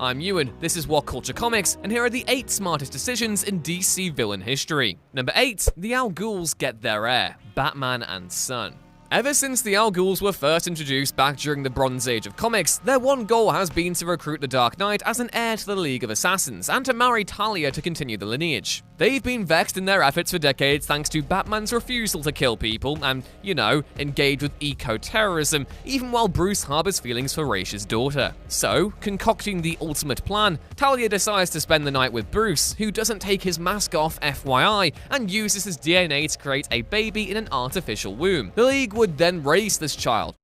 I'm Ewan, this is What Culture Comics, and here are the 8 smartest decisions in DC villain history. Number 8, the Al Ghuls get their heir, Batman and Son. Ever since the Al Ghuls were first introduced back during the Bronze Age of comics, their one goal has been to recruit the Dark Knight as an heir to the League of Assassins, and to marry Talia to continue the lineage. They've been vexed in their efforts for decades thanks to Batman's refusal to kill people and, engage with eco-terrorism, even while Bruce harbors feelings for Ra's daughter. So, concocting the ultimate plan, Talia decides to spend the night with Bruce, who doesn't take his mask off FYI, and uses his DNA to create a baby in an artificial womb. The League would then raise this child.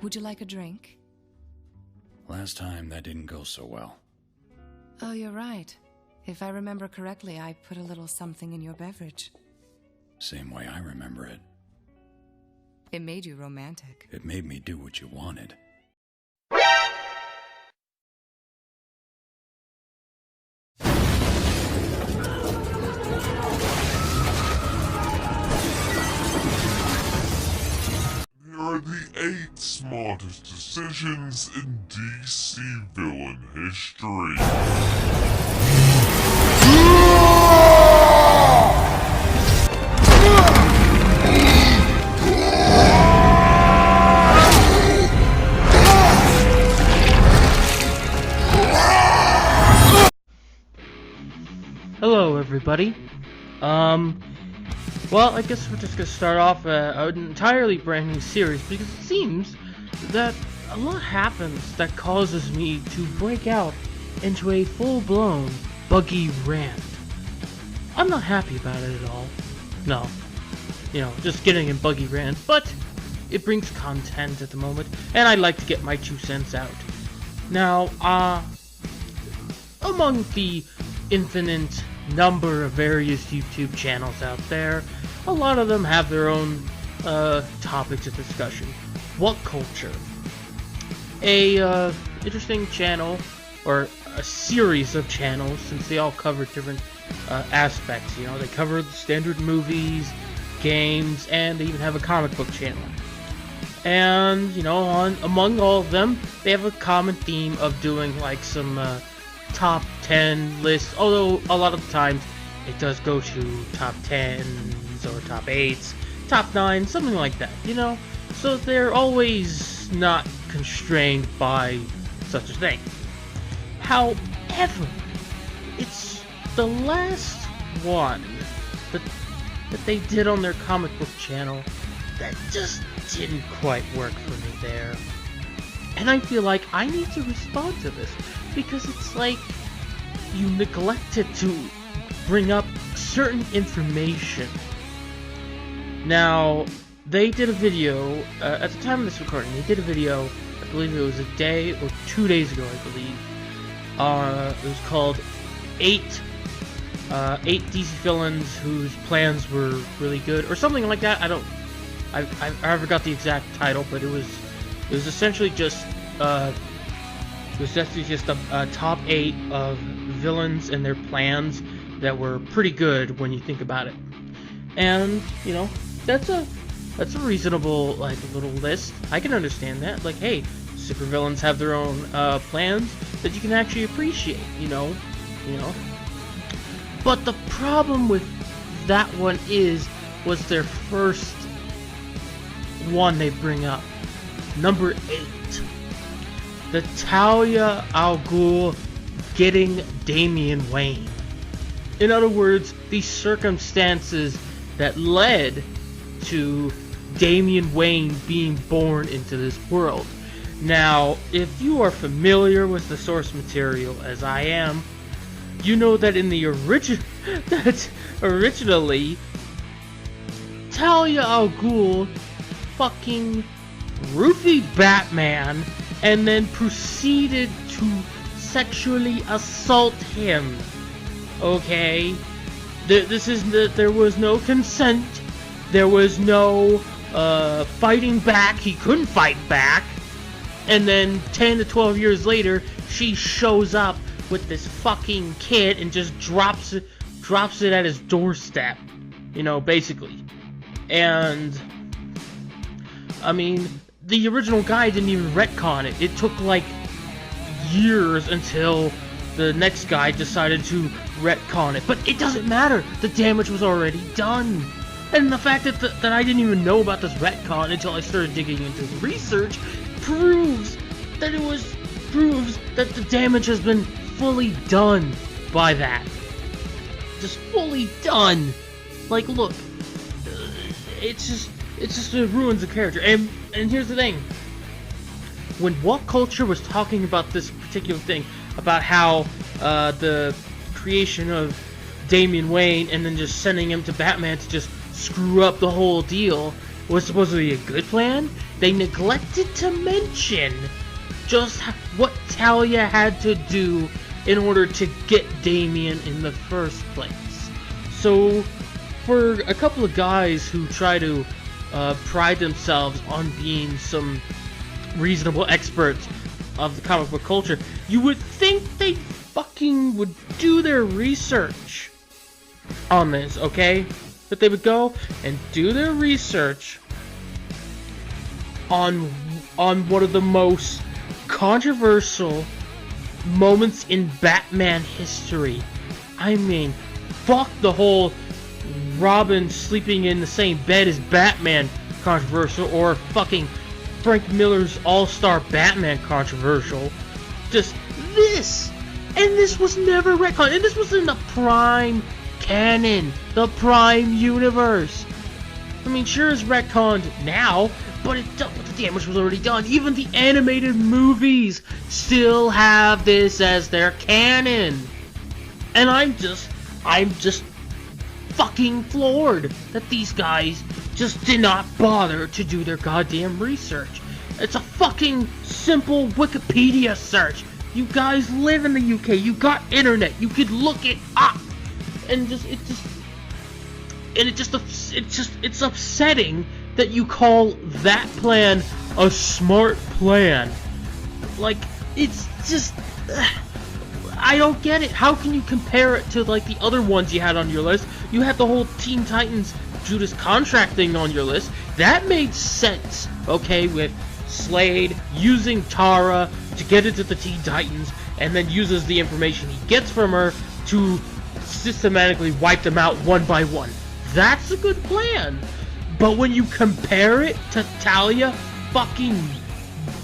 Would you like a drink? Last time that didn't go so well. Oh, you're right. If I remember correctly, I put a little something in your beverage. Same way I remember it. It made you romantic. It made me do what you wanted. Here are the 8 smartest decisions in DC villain history. Hello, everybody. Well, I guess we're just gonna start off an entirely brand new series because it seems that a lot happens that causes me to break out into a full-blown Buggy rant. I'm not happy about it at all. No. Just getting in Buggy rants, but it brings content at the moment, and I like to get my 2 cents out. Now, among the infinite number of various YouTube channels out there, a lot of them have their own topics of discussion. Whatculture, a interesting channel, or a series of channels, since they all cover different aspects. They cover the standard movies, games, and they even have a comic book channel. And among all of them, they have a common theme of doing like some top 10 lists, although a lot of the times it does go to top 10s or top 8s, top 9, something like that, so they're always not constrained by such a thing. However, it's the last one that they did on their comic book channel that just didn't quite work for me there. And I feel like I need to respond to this, because it's like you neglected to bring up certain information. Now, they did a video, at the time of this recording, they did a video, I believe it was a day or 2 days ago, I believe. It was called 8 DC villains whose plans were really good, or something like that. I forgot the exact title, but it was essentially just a top 8 of villains and their plans that were pretty good when you think about it. And that's a reasonable little list. I can understand that. Like, hey, supervillains have their own plans that you can actually appreciate. But the problem with that one was their first one they bring up, number 8. The Talia Al Ghul getting Damian Wayne. In other words, the circumstances that led to Damian Wayne being born into this world. Now, if you are familiar with the source material, as I am, you know that in the originally, Talia Al Ghul fucking roofied Batman and then proceeded to sexually assault him. Okay? There was no consent. There was no fighting back. He couldn't fight back. And then 10 to 12 years later, she shows up with this fucking kid and just drops it at his doorstep. Basically. And I mean, the original guy didn't even retcon it. It took like years until the next guy decided to retcon it. But it doesn't matter. The damage was already done. And the fact that I didn't even know about this retcon until I started digging into the research proves that the damage has been fully done by that. Just fully done. Like, look, it ruins the character. And here's the thing. When Whatculture was talking about this particular thing, about how the creation of Damian Wayne and then just sending him to Batman to just screw up the whole deal was supposedly a good plan, they neglected to mention just what Talia had to do in order to get Damian in the first place. So, for a couple of guys who try to pride themselves on being some reasonable experts of the comic book culture, you would think they fucking would do their research on this, okay? That they would go and do their research on one of the most controversial moments in Batman history. I mean, fuck the whole Robin sleeping in the same bed as Batman controversial, or fucking Frank Miller's All-Star Batman controversial. Just this! And this was never retconned, and this was in the prime canon, the prime universe. I mean, sure, it's retconned now, but the damage was already done. Even the animated movies still have this as their canon. And I'm just fucking floored that these guys just did not bother to do their goddamn research. It's a fucking simple Wikipedia search. You guys live in the UK, you got internet, you could look it up. And it's upsetting that you call that plan a smart plan. Like, it's just, I don't get it. How can you compare it to like the other ones you had on your list? You had the whole Teen Titans Judas Contract thing on your list. That made sense, okay, with Slade using Tara to get into the Teen Titans, and then uses the information he gets from her to systematically wipe them out one by one. That's a good plan. But when you compare it to Talia fucking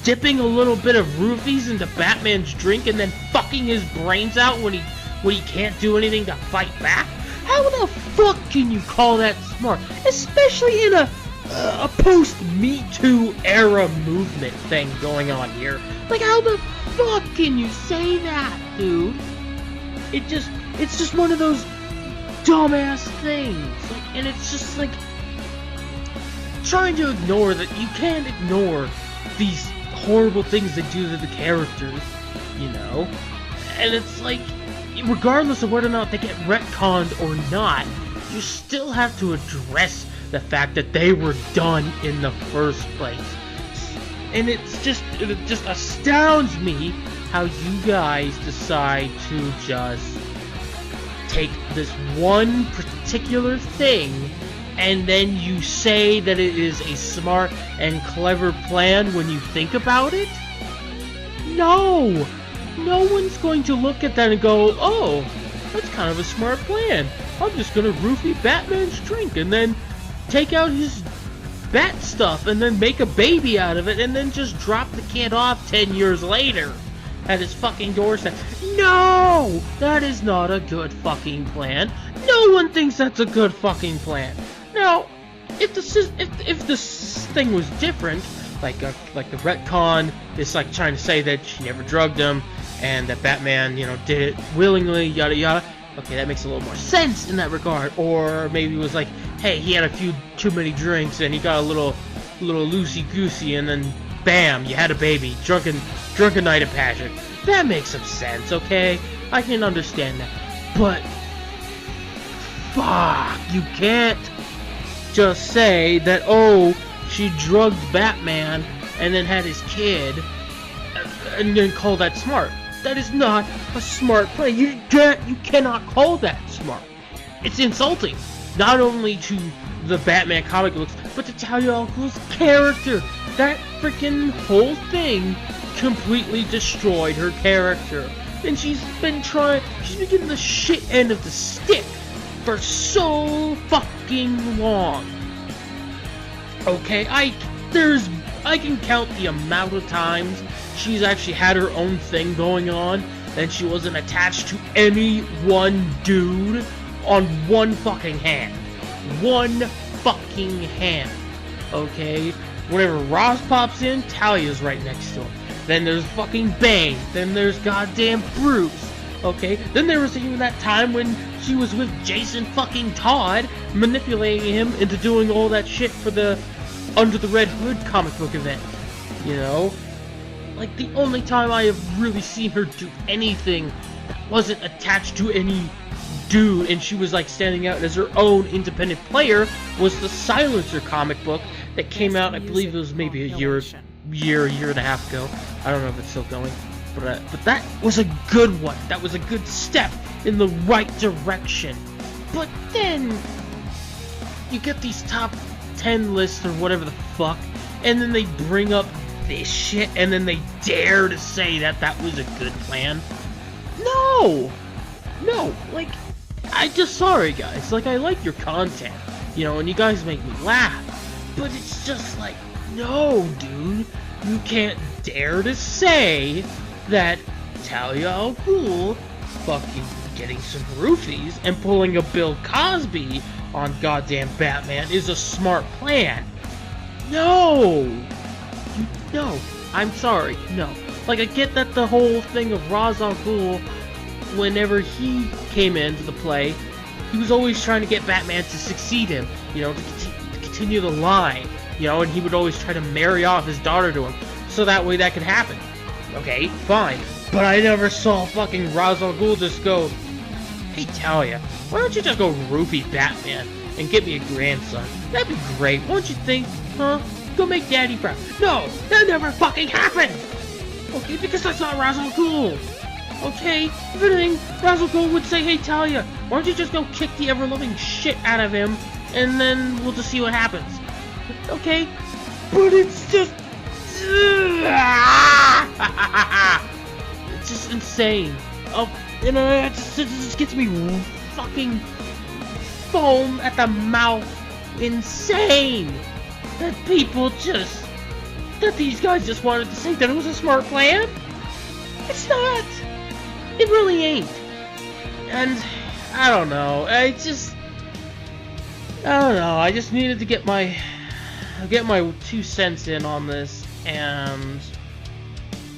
dipping a little bit of roofies into Batman's drink and then fucking his brains out when he can't do anything to fight back, how the fuck can you call that smart? Especially in a post-Me Too era movement thing going on here. Like, how the fuck can you say that, dude? It's just one of those dumbass things. Like, and it's just like trying to ignore that you can't ignore these horrible things they do to the characters, you know? And it's like, regardless of whether or not they get retconned or not, you still have to address the fact that they were done in the first place. And it just astounds me how you guys decide to just take this one particular thing and then you say that it is a smart and clever plan when you think about it? No! No one's going to look at that and go, oh, that's kind of a smart plan. I'm just gonna roofie Batman's drink and then take out his bat stuff and then make a baby out of it and then just drop the kid off 10 years later at his fucking doorstep. No! That is not a good fucking plan. No one thinks that's a good fucking plan. Now, if this thing was different, like the retcon is like trying to say that she never drugged him and that Batman, you know, did it willingly, yada yada. Okay, that makes a little more sense in that regard. Or maybe it was like, hey, he had a few too many drinks and he got a little loosey-goosey and then bam, you had a baby. Drunken night of passion. That makes some sense, okay? I can understand that. But fuck, you can't just say that, oh, she drugged Batman and then had his kid and then call that smart. That is not a smart plan. You cannot call that smart. It's insulting, not only to the Batman comic books, but to Talia al Ghul's character that freaking whole thing completely destroyed her character. And she's been getting the shit end of the stick for so fucking long. Okay, I can count the amount of times she's actually had her own thing going on and she wasn't attached to any one dude on one fucking hand. One fucking hand. Okay? Whenever Ross pops in, Talia's right next to him. Then there's fucking Bane. Then there's goddamn Bruce. Okay? Then there was even that time when she was with Jason fucking Todd, manipulating him into doing all that shit for the Under the Red Hood comic book event. You know? Like, the only time I have really seen her do anything that wasn't attached to any dude and she was like standing out as her own independent player was the Silencer comic book that came out, I believe it was maybe a year and a half ago. I don't know if it's still going, but that was a good one. That was a good step in the right direction. But then you get these top 10 lists or whatever the fuck, and then they bring up this shit, and then they dare to say that that was a good plan. No, like, sorry guys, like, I like your content, you know, and you guys make me laugh, but it's just like, no, dude, you can't dare to say that Talia al Ghul fucking getting some roofies and pulling a Bill Cosby on goddamn Batman is a smart plan. No, I'm sorry, no. Like, I get that the whole thing of Ra's al Ghul, whenever he came into the play, he was always trying to get Batman to succeed him, you know, to continue the line, you know, and he would always try to marry off his daughter to him, so that way that could happen. Okay, fine. But I never saw fucking Ra's al Ghul just go, hey Talia, why don't you just go roofie Batman and get me a grandson? That'd be great, won't you think, huh? Go make Daddy proud. No, that never fucking happened! Okay, because that's not Ra's al Ghul. Okay, if anything, Ra's al Ghul would say, hey Talia, why don't you just go kick the ever-loving shit out of him, and then we'll just see what happens. Okay? But it's just... it's just insane. Oh, you know, it just gets me fucking foam at the mouth. Insane! That people just... that these guys just wanted to say that it was a smart plan? It's not! It really ain't. And, I don't know, I don't know, I just needed to get my 2 cents in on this, and,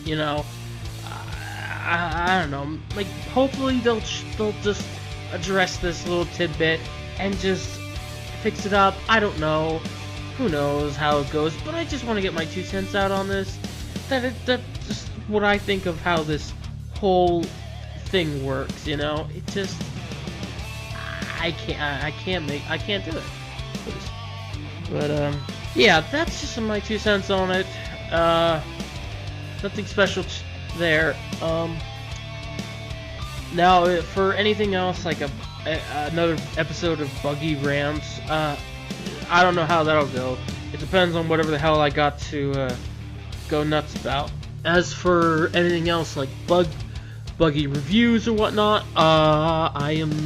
you know, I don't know, like, hopefully they'll just address this little tidbit and just fix it up. I don't know, who knows how it goes, but I just want to get my 2 cents out on this. That's just what I think of how this whole thing works, you know. It just, I can't do it. But yeah, that's just my 2 cents on it. Nothing special there. Now for anything else, like another episode of Buggy Rant, I don't know how that'll go. It depends on whatever the hell I got to go nuts about. As for anything else, like Buggy reviews or whatnot, I'm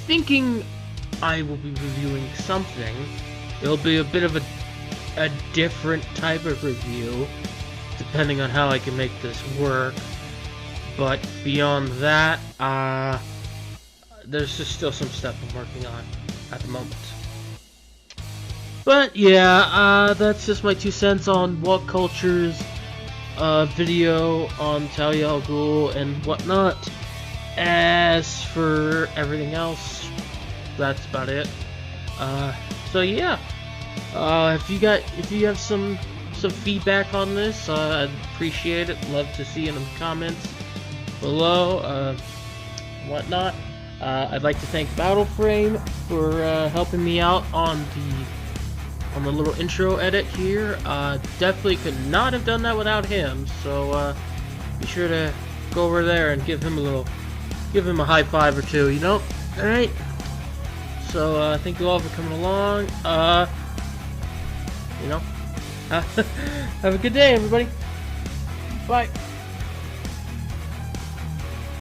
thinking I will be reviewing something. It'll be a bit of a different type of review, depending on how I can make this work. But beyond that, there's just still some stuff I'm working on at the moment. But yeah, that's just my 2 cents on Whatcultures video on Talia al Ghul and whatnot. As for everything else, that's about it. So yeah, if you have some feedback on this, I'd appreciate it. Love to see it in the comments below. Whatnot. I'd like to thank Battleframe for helping me out on the little intro edit here. Definitely could not have done that without him. So be sure to go over there and give him a high five or two. You know. All right. So thank you all for coming along. You know, Have a good day, everybody. Bye.